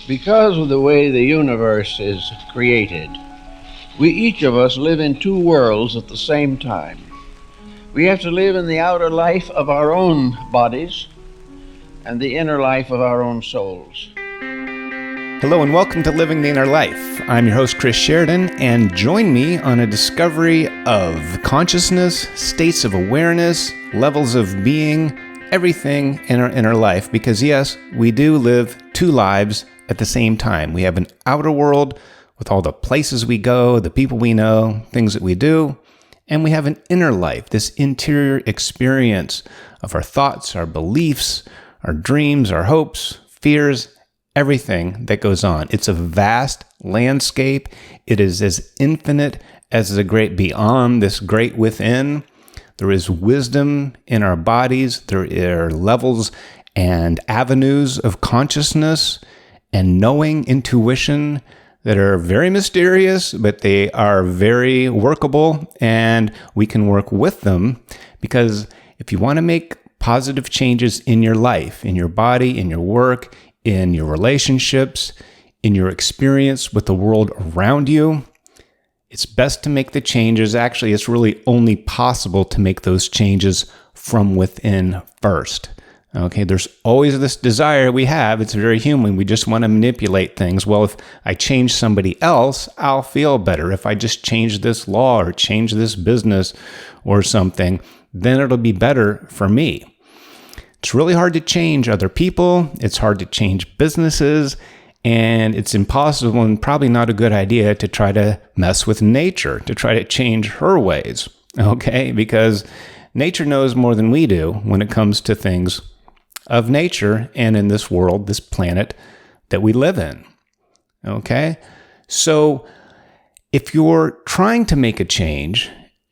Because of the way the universe is created, we each of us live in two worlds at the same time. We have to live in the outer life of our own bodies and the inner life of our own souls. Hello and welcome to Living the Inner Life. I'm your host, Chris Sheridan, and join me on a discovery of consciousness, states of awareness, levels of being, everything in our inner life. Because yes, we do live two lives at the same time. We have an outer world with all the places we go, the people we know, things that we do, and we have an inner life, this interior experience of our thoughts, our beliefs, our dreams, our hopes, fears, everything that goes on. It's a vast landscape. It is as infinite as the great beyond, this great within. There is wisdom in our bodies. There are levels and avenues of consciousness and knowing, intuition that are very mysterious, but they are very workable, and we can work with them. Because if you want to make positive changes in your life, in your body, in your work, in your relationships, in your experience with the world around you, it's best to make the changes. Actually, it's really only possible to make those changes from within first. Okay, there's always this desire we have. It's very human. We just want to manipulate things. Well, if I change somebody else, I'll feel better. If I just change this law or change this business or something, then it'll be better for me. It's really hard to change other people. It's hard to change businesses. And it's impossible and probably not a good idea to try to mess with nature, to try to change her ways. Okay, because nature knows more than we do when it comes to things of nature and in this world, this planet that we live in. Okay? So if you're trying to make a change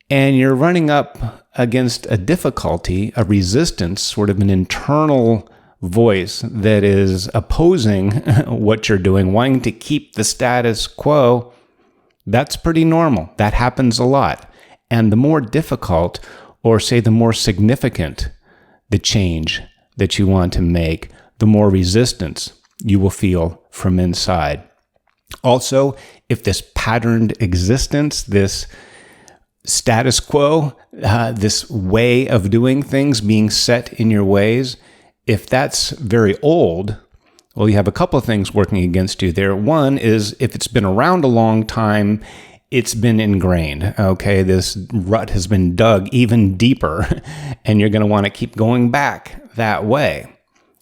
and you're running up against a difficulty, a resistance, sort of an internal voice that is opposing what you're doing, wanting to keep the status quo, that's pretty normal. That happens a lot. And the more difficult, or say the more significant the change that you want to make, the more resistance you will feel from inside. Also, if this patterned existence, this status quo, this way of doing things being set in your ways, if that's very old, well, you have a couple of things working against you there. One is if it's been around a long time, it's been ingrained. Okay, this rut has been dug even deeper, and you're going to want to keep going back that way.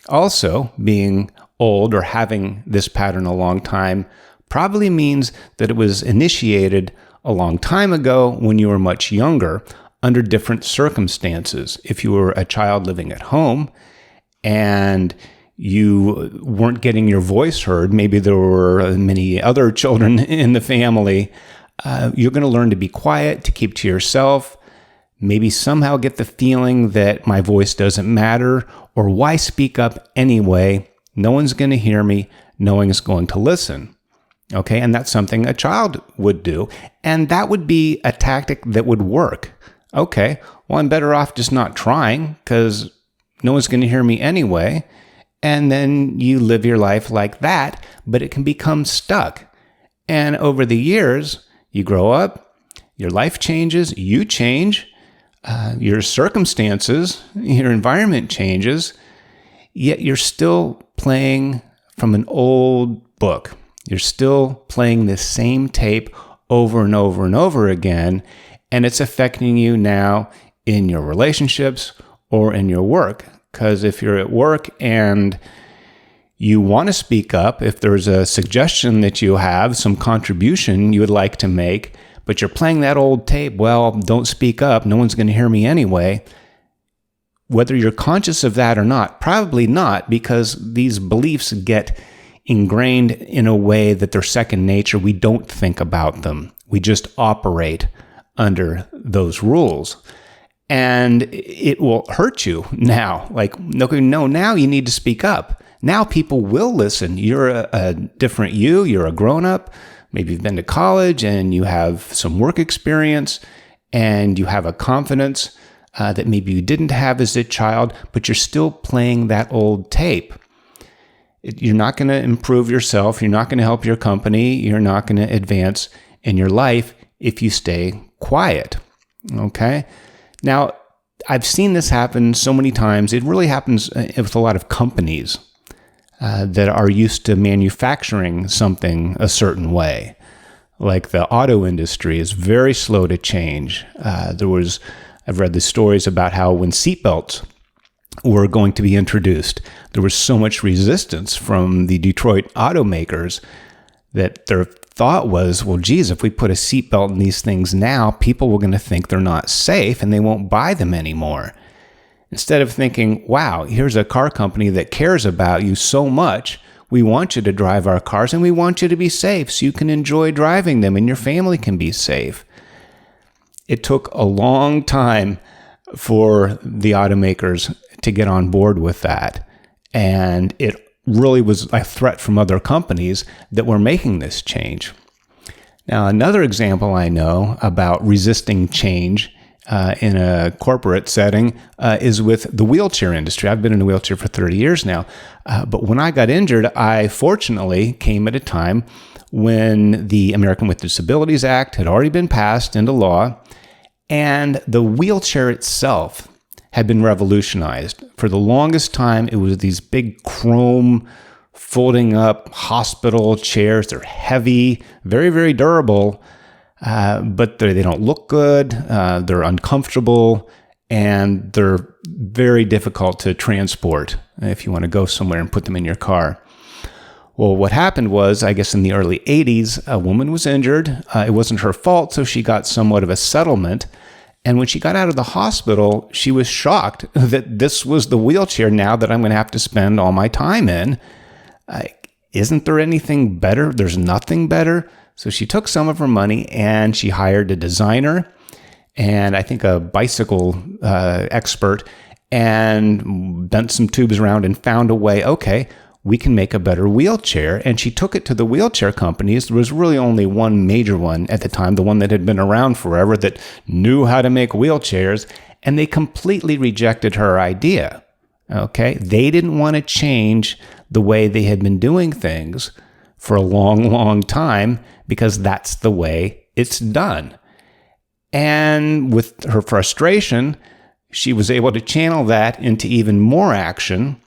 Also, being old or having this pattern a long time probably means that it was initiated a long time ago when you were much younger under different circumstances. If you were a child living at home and you weren't getting your voice heard, maybe there were many other children in the family, you're going to learn to be quiet, to keep to yourself, maybe somehow get the feeling that my voice doesn't matter, or why speak up anyway? No one's going to hear me. No one is going to listen. Okay, and that's something a child would do, and that would be a tactic that would work. Okay, well, I'm better off just not trying because no one's going to hear me anyway, and then you live your life like that, but it can become stuck. And over the years, you grow up, your life changes, you change, your circumstances, your environment changes, yet you're still playing from an old book. You're still playing the same tape over and over and over again, and it's affecting you now in your relationships or in your work. Because if you're at work and you want to speak up, if there's a suggestion that you have, some contribution you would like to make, but you're playing that old tape, well, don't speak up, no one's going to hear me anyway. Whether you're conscious of that or not, probably not, because these beliefs get ingrained in a way that they're second nature. We don't think about them. We just operate under those rules. And it will hurt you now. Like, no, now you need to speak up. Now people will listen. You're a different you. You're a grown-up. Maybe you've been to college and you have some work experience and you have a confidence that maybe you didn't have as a child, but you're still playing that old tape. You're not going to improve yourself. You're not going to help your company. You're not going to advance in your life if you stay quiet. Okay? Now, I've seen this happen so many times. It really happens with a lot of companies that are used to manufacturing something a certain way. Like the auto industry is very slow to change. I've read the stories about how when seatbelts were going to be introduced, there was so much resistance from the Detroit automakers that their thought was, well, geez, if we put a seatbelt in these things now, people are going to think they're not safe and they won't buy them anymore. Instead of thinking, wow, here's a car company that cares about you so much. We want you to drive our cars and we want you to be safe so you can enjoy driving them and your family can be safe. It took a long time for the automakers to get on board with that. And it really was a threat from other companies that were making this change. Now, another example I know about resisting change in a corporate setting is with the wheelchair industry. I've been in a wheelchair for 30 years now. But when I got injured, I fortunately came at a time when the American with Disabilities Act had already been passed into law, and the wheelchair itself had been revolutionized. For the longest time, it was these big chrome folding up hospital chairs. They're heavy, very, very durable, but they don't look good. They're uncomfortable, and they're very difficult to transport if you want to go somewhere and put them in your car. Well, what happened was, I guess in the early 80s, a woman was injured. It wasn't her fault, so she got somewhat of a settlement. And when she got out of the hospital, she was shocked that this was the wheelchair now that I'm going to have to spend all my time in. Isn't there anything better? There's nothing better. So she took some of her money and she hired a designer and I think a bicycle expert and bent some tubes around and found a way, okay, we can make a better wheelchair. And she took it to the wheelchair companies. There was really only one major one at the time, the one that had been around forever that knew how to make wheelchairs, and they completely rejected her idea. Okay? They didn't want to change the way they had been doing things for a long, long time because that's the way it's done. And with her frustration, she was able to channel that into even more action.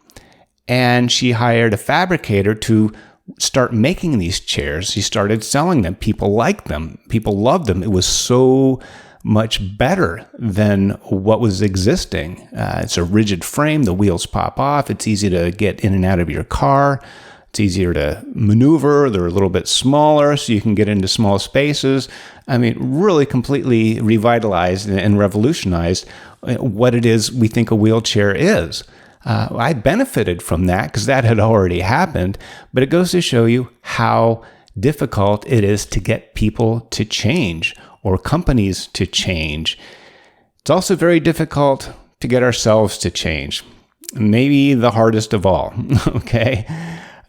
And she hired a fabricator to start making these chairs. She started selling them. People liked them. People loved them. It was so much better than what was existing. It's a rigid frame. The wheels pop off. It's easy to get in and out of your car. It's easier to maneuver. They're a little bit smaller, so you can get into small spaces. I mean, really completely revitalized and revolutionized what it is we think a wheelchair is. I benefited from that because that had already happened, but it goes to show you how difficult it is to get people to change or companies to change. It's also very difficult to get ourselves to change. Maybe the hardest of all, okay?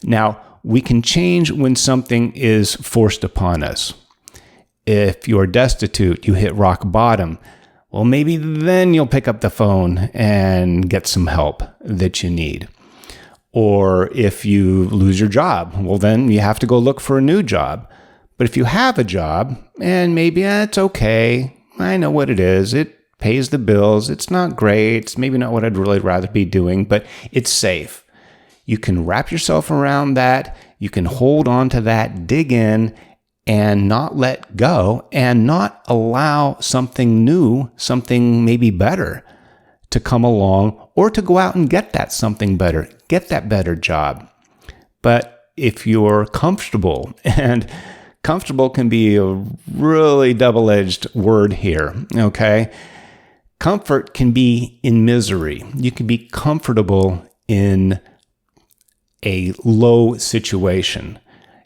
Now, we can change when something is forced upon us. If you're destitute, you hit rock bottom, well, maybe then you'll pick up the phone and get some help that you need. Or if you lose your job, well, then you have to go look for a new job. But if you have a job, and maybe it's okay, I know what it is, it pays the bills, it's not great, it's maybe not what I'd really rather be doing, but it's safe. You can wrap yourself around that, you can hold on to that, dig in, and not let go and not allow something new, something maybe better to come along or to go out and get that something better, get that better job. But if you're comfortable, and comfortable can be a really double-edged word here, okay? Comfort can be in misery. You can be comfortable in a low situation.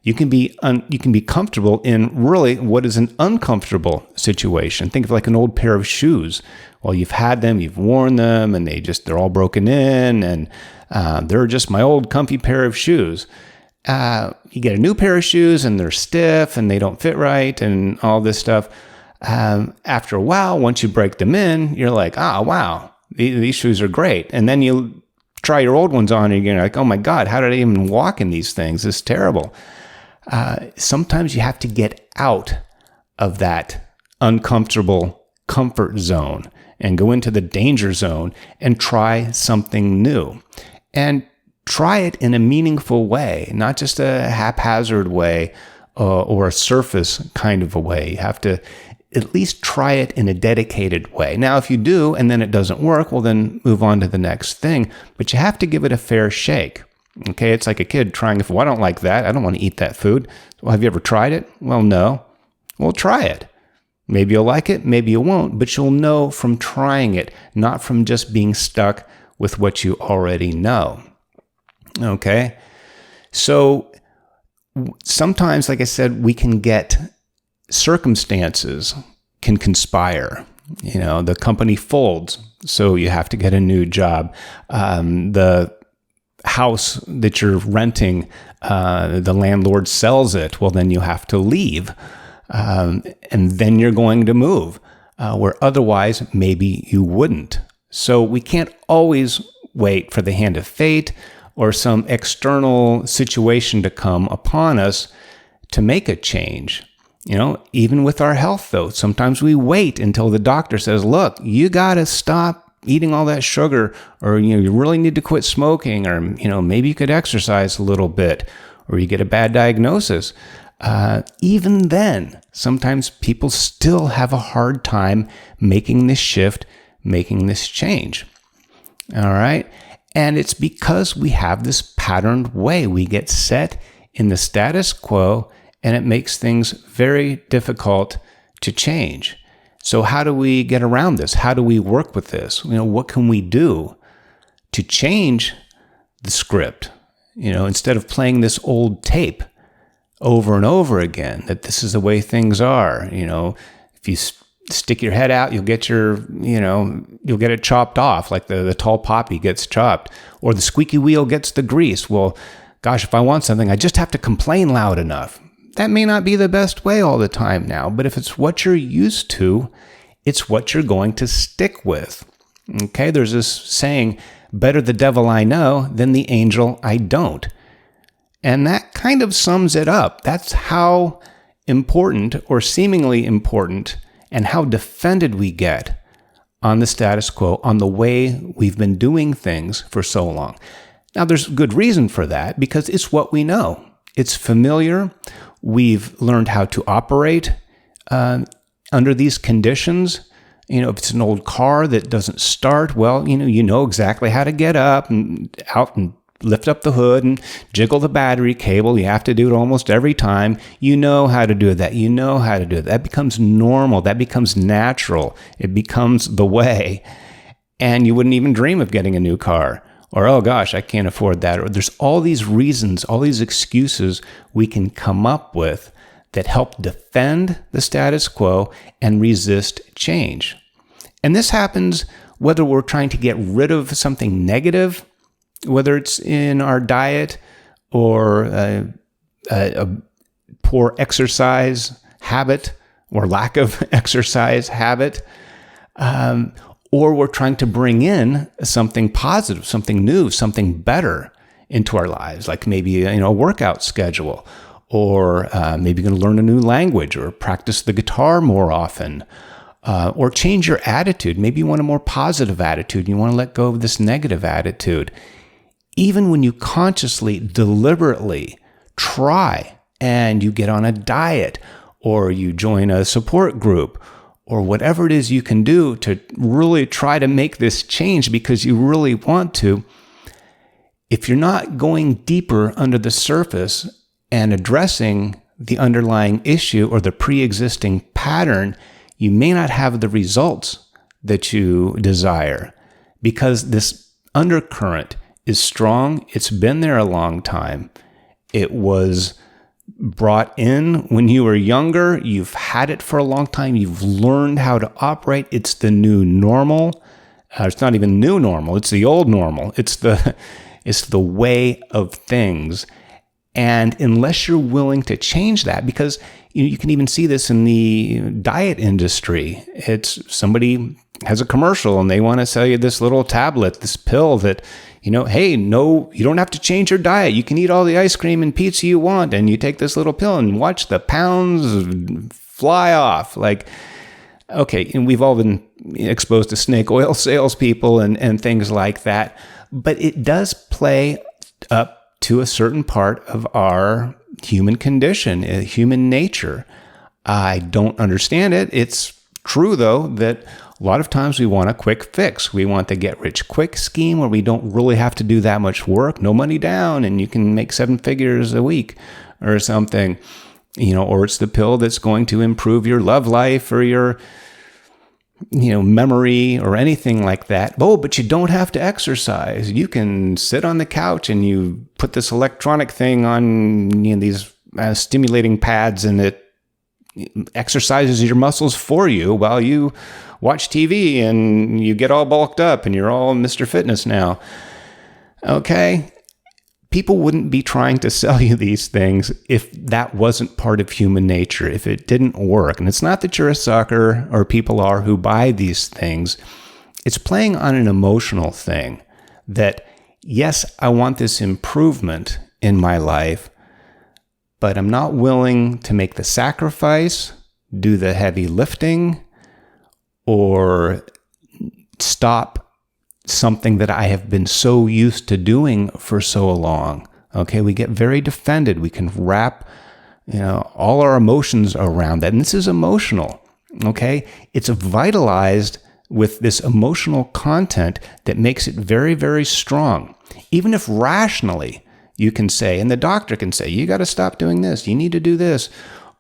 You can be comfortable in really what is an uncomfortable situation. Think of like an old pair of shoes. Well, you've had them, you've worn them, and they're all broken in, and they're just my old comfy pair of shoes. You get a new pair of shoes, and they're stiff, and they don't fit right, and all this stuff. After a while, once you break them in, you're like, wow, these shoes are great. And then you try your old ones on and you're like, oh my God, how did I even walk in these things? It's terrible. Sometimes you have to get out of that uncomfortable comfort zone and go into the danger zone and try something new. And try it in a meaningful way, not just a haphazard way or a surface kind of a way. You have to at least try it in a dedicated way. Now, if you do and then it doesn't work, well, then move on to the next thing. But you have to give it a fair shake. Okay, it's like a kid trying, well, I don't like that. I don't want to eat that food. Well, have you ever tried it? Well, no. Well, try it. Maybe you'll like it, maybe you won't, but you'll know from trying it, not from just being stuck with what you already know. Okay? So sometimes, like I said, we can get circumstances can conspire. You know, the company folds, so you have to get a new job. The house that you're renting, the landlord sells it. Well, then you have to leave. And then you're going to move, where otherwise maybe you wouldn't. So we can't always wait for the hand of fate or some external situation to come upon us to make a change. You know, even with our health, though, sometimes we wait until the doctor says, look, you got to stop eating all that sugar, or, you know, you really need to quit smoking, or, you know, maybe you could exercise a little bit, or you get a bad diagnosis. Even then, sometimes people still have a hard time making this shift, making this change. All right. And it's because we have this patterned way. We get set in the status quo, and it makes things very difficult to change. So how do we get around this? How do we work with this? You know, what can we do to change the script? You know, instead of playing this old tape over and over again, that this is the way things are. You know, if you stick your head out, you'll get you'll get it chopped off, like the tall poppy gets chopped, or the squeaky wheel gets the grease. Well, gosh, if I want something, I just have to complain loud enough. That may not be the best way all the time now, but if it's what you're used to, it's what you're going to stick with. Okay, there's this saying, better the devil I know than the angel I don't. And that kind of sums it up. That's how important, or seemingly important, and how defended we get on the status quo, on the way we've been doing things for so long. Now, there's good reason for that, because it's what we know. It's familiar. We've learned how to operate under these conditions. You know, if it's an old car that doesn't start, well, you know exactly how to get up and out and lift up the hood and jiggle the battery cable. You have to do it almost every time. You know how to do that. You know how to do it. That becomes normal. That becomes natural. It becomes the way. And you wouldn't even dream of getting a new car. Or, oh gosh, I can't afford that. Or there's all these reasons, all these excuses we can come up with that help defend the status quo and resist change. And this happens whether we're trying to get rid of something negative, whether it's in our diet or a poor exercise habit or lack of exercise habit, or we're trying to bring in something positive, something new, something better into our lives, like maybe a workout schedule, or maybe you're going to learn a new language or practice the guitar more often, or change your attitude. Maybe you want a more positive attitude. You want to let go of this negative attitude. Even when you consciously, deliberately try and you get on a diet or you join a support group or whatever it is you can do to really try to make this change because you really want to, if you're not going deeper under the surface and addressing the underlying issue or the pre-existing pattern, you may not have the results that you desire because this undercurrent is strong. It's been there a long time. It was brought in when you were younger. You've had it for a long time. You've learned how to operate. It's the new normal. It's not even new normal. It's the old normal. It's the way of things. And unless you're willing to change that, because you can even see this in the diet industry. It's somebody has a commercial and they want to sell you this little tablet, this pill that, hey, no, you don't have to change your diet. You can eat all the ice cream and pizza you want, and you take this little pill and watch the pounds fly off. Like, okay, and we've all been exposed to snake oil salespeople and things like that, but it does play up to a certain part of our human condition, human nature. I don't understand it. It's true, though, that a lot of times we want a quick fix. We want the get-rich-quick scheme where we don't really have to do that much work, no money down, and you can make 7 figures a week or something. Or it's the pill that's going to improve your love life or your, memory or anything like that. Oh, but you don't have to exercise. You can sit on the couch and you put this electronic thing on these stimulating pads, and it exercises your muscles for you while you watch TV and you get all bulked up and you're all Mr. Fitness now. Okay? People wouldn't be trying to sell you these things if that wasn't part of human nature, if it didn't work. And it's not that you're a sucker or people are who buy these things. It's playing on an emotional thing that, yes, I want this improvement in my life, but I'm not willing to make the sacrifice, do the heavy lifting, or stop something that I have been so used to doing for so long. Okay, we get very defended. We can wrap, all our emotions around that. And this is emotional. Okay, it's vitalized with this emotional content that makes it very, very strong. Even if rationally you can say, and the doctor can say, you got to stop doing this, you need to do this.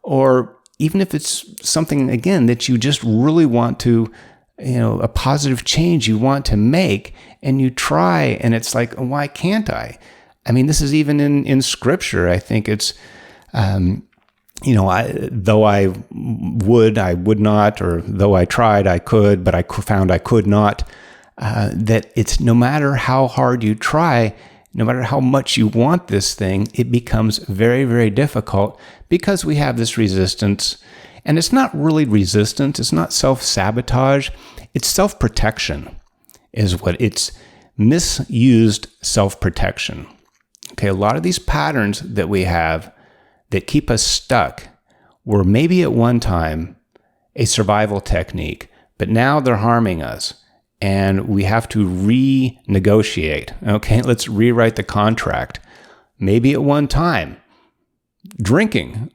Or even if it's something, again, that you just really want to, a positive change you want to make, and you try, and it's like, why can't I? I mean, this is even in Scripture. I think it's, though I would not, or though I tried, I could, but I found I could not, that it's no matter how hard you try, no matter how much you want this thing, it becomes very, very difficult because we have this resistance. And it's not really resistance. It's not self-sabotage. It's self-protection is what it's misused self-protection. Okay, a lot of these patterns that we have that keep us stuck were maybe at one time a survival technique, but now they're harming us. And we have to renegotiate. Okay, let's rewrite the contract. Maybe at one time, drinking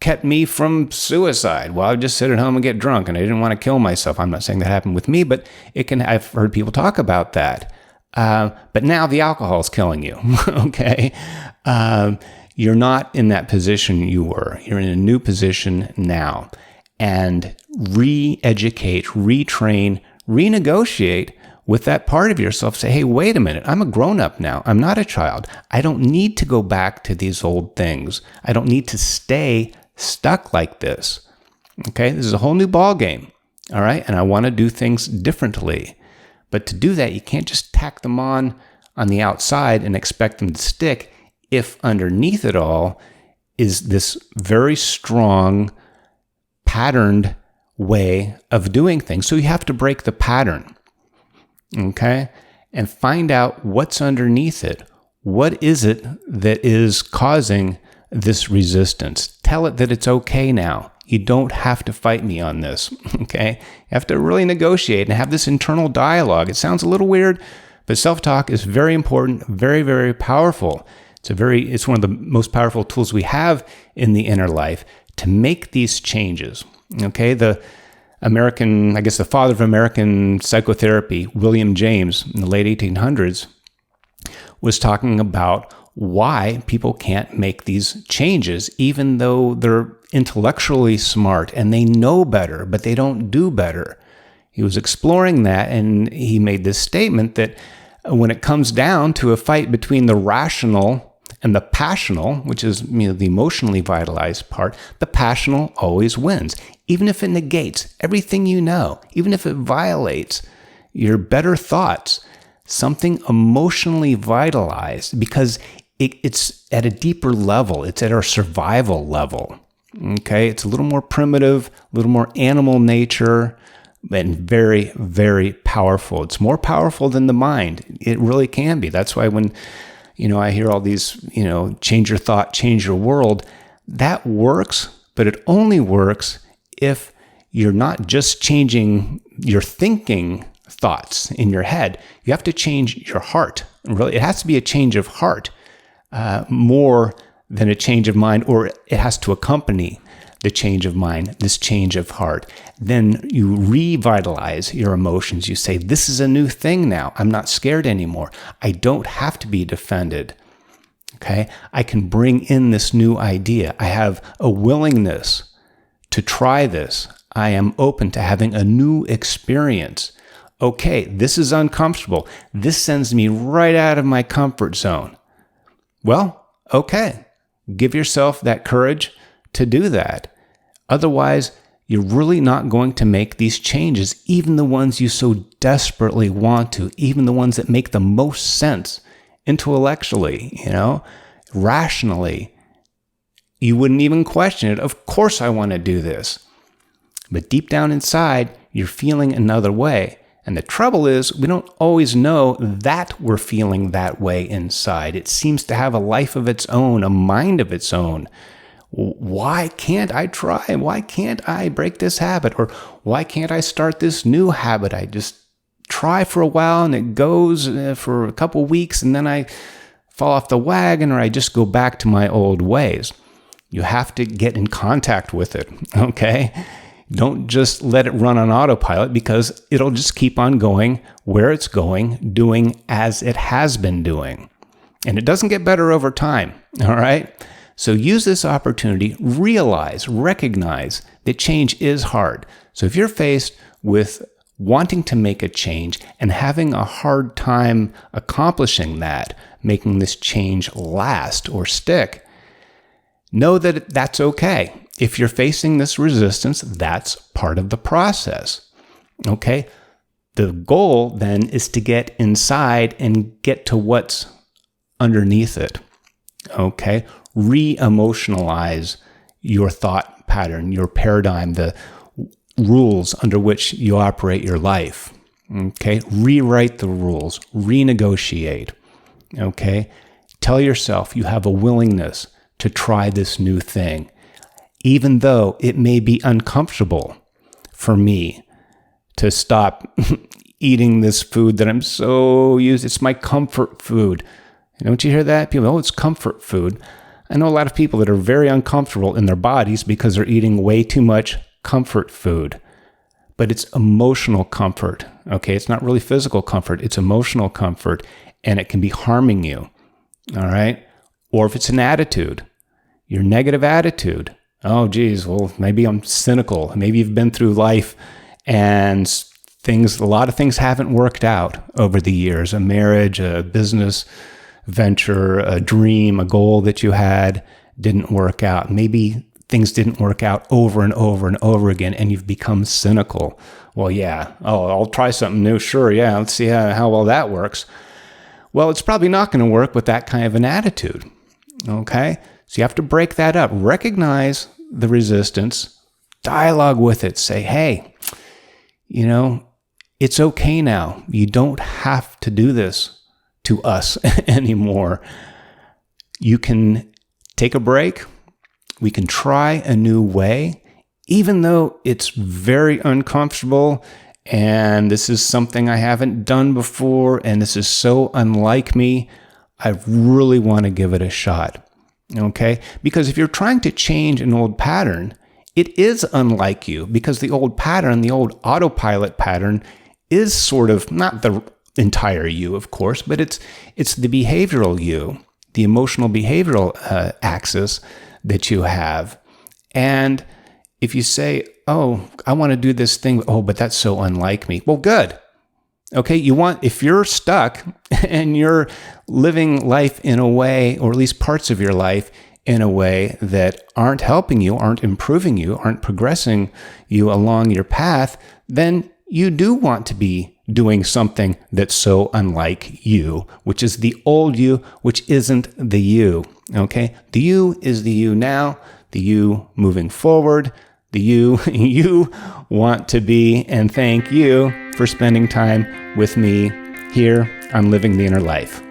kept me from suicide. Well, I would just sit at home and get drunk, and I didn't want to kill myself. I'm not saying that happened with me, but I've heard people talk about that. But now the alcohol is killing you. Okay, you're not in that position you were. You're in a new position now, and re-educate, retrain, renegotiate with that part of yourself. Say, hey, wait a minute, I'm a grown-up now. I'm not a child. I don't need to go back to these old things. I don't need to stay stuck like this. Okay, this is a whole new ball game. All right, and I want to do things differently. But to do that, you can't just tack them on the outside and expect them to stick if underneath it all is this very strong, patterned way of doing things. So you have to break the pattern, okay? And find out what's underneath it. What is it that is causing this resistance? Tell it that it's okay now. You don't have to fight me on this, okay? You have to really negotiate and have this internal dialogue. It sounds a little weird, but self-talk is very important, very, very powerful. It's one of the most powerful tools we have in the inner life to make these changes. Okay, the father of American psychotherapy, William James, in the late 1800s, was talking about why people can't make these changes, even though they're intellectually smart and they know better, but they don't do better. He was exploring that, and he made this statement that when it comes down to a fight between the rational and the passional, which is the emotionally vitalized part, the passional always wins. Even if it negates everything you know, even if it violates your better thoughts, something emotionally vitalized, because it's at a deeper level. It's at our survival level. Okay, it's a little more primitive, a little more animal nature, and very, very powerful. It's more powerful than the mind. It really can be. That's why when, I hear all these, change your thought, change your world, that works, but it only works if you're not just changing your thinking thoughts in your head. You have to change your heart. Really, it has to be a change of heart more than a change of mind, or it has to accompany the change of mind, this change of heart. Then you revitalize your emotions. You say, this is a new thing now. I'm not scared anymore. I don't have to be defended. Okay? I can bring in this new idea. I have a willingness to try this. I am open to having a new experience. Okay, this is uncomfortable. This sends me right out of my comfort zone. Well, okay. Give yourself that courage to do that. Otherwise, you're really not going to make these changes, even the ones you so desperately want to, even the ones that make the most sense intellectually, rationally. You wouldn't even question it. Of course I want to do this. But deep down inside, you're feeling another way. And the trouble is, we don't always know that we're feeling that way inside. It seems to have a life of its own, a mind of its own. Why can't I try? Why can't I break this habit? Or why can't I start this new habit? I just try for a while and it goes for a couple weeks and then I fall off the wagon, or I just go back to my old ways. You have to get in contact with it, okay? Don't just let it run on autopilot, because it'll just keep on going where it's going, doing as it has been doing. And it doesn't get better over time, all right? So use this opportunity, recognize that change is hard. So if you're faced with wanting to make a change and having a hard time accomplishing that, making this change last or stick, know that that's okay. If you're facing this resistance, that's part of the process. Okay? The goal then is to get inside and get to what's underneath it. Okay? Re-emotionalize your thought pattern, your paradigm, the rules under which you operate your life. Okay? Rewrite the rules, renegotiate. Okay? Tell yourself you have a willingness to try this new thing, even though it may be uncomfortable for me to stop eating this food that I'm so used. It's my comfort food. Don't you hear that? People, it's comfort food. I know a lot of people that are very uncomfortable in their bodies because they're eating way too much comfort food. But it's emotional comfort, okay? It's not really physical comfort. It's emotional comfort, and it can be harming you, all right? Or if it's an attitude, your negative attitude. Oh, geez, well, maybe I'm cynical. Maybe you've been through life and a lot of things haven't worked out over the years. A marriage, a business venture, a dream, a goal that you had didn't work out. Maybe things didn't work out over and over and over again, and you've become cynical. Well, yeah, I'll try something new. Sure, yeah, let's see how well that works. Well, it's probably not going to work with that kind of an attitude, okay? So you have to break that up. Recognize the resistance, dialogue with it. Say, hey, it's okay now. You don't have to do this to us anymore. You can take a break. We can try a new way, even though it's very uncomfortable and this is something I haven't done before and this is so unlike me. I really want to give it a shot. Okay? Because if you're trying to change an old pattern, it is unlike you, because the old pattern, the old autopilot pattern, is sort of not the entire you, of course, but it's the behavioral you, the emotional behavioral axis that you have. And if you say, oh, I want to do this thing, but that's so unlike me. Well, good. Okay, if you're stuck and you're living life in a way, or at least parts of your life in a way that aren't helping you, aren't improving you, aren't progressing you along your path, then you do want to be doing something that's so unlike you, which is the old you, which isn't the you, okay? The you is the you now, the you moving forward, the you you want to be, and thank you for spending time with me here on Living the Inner Life.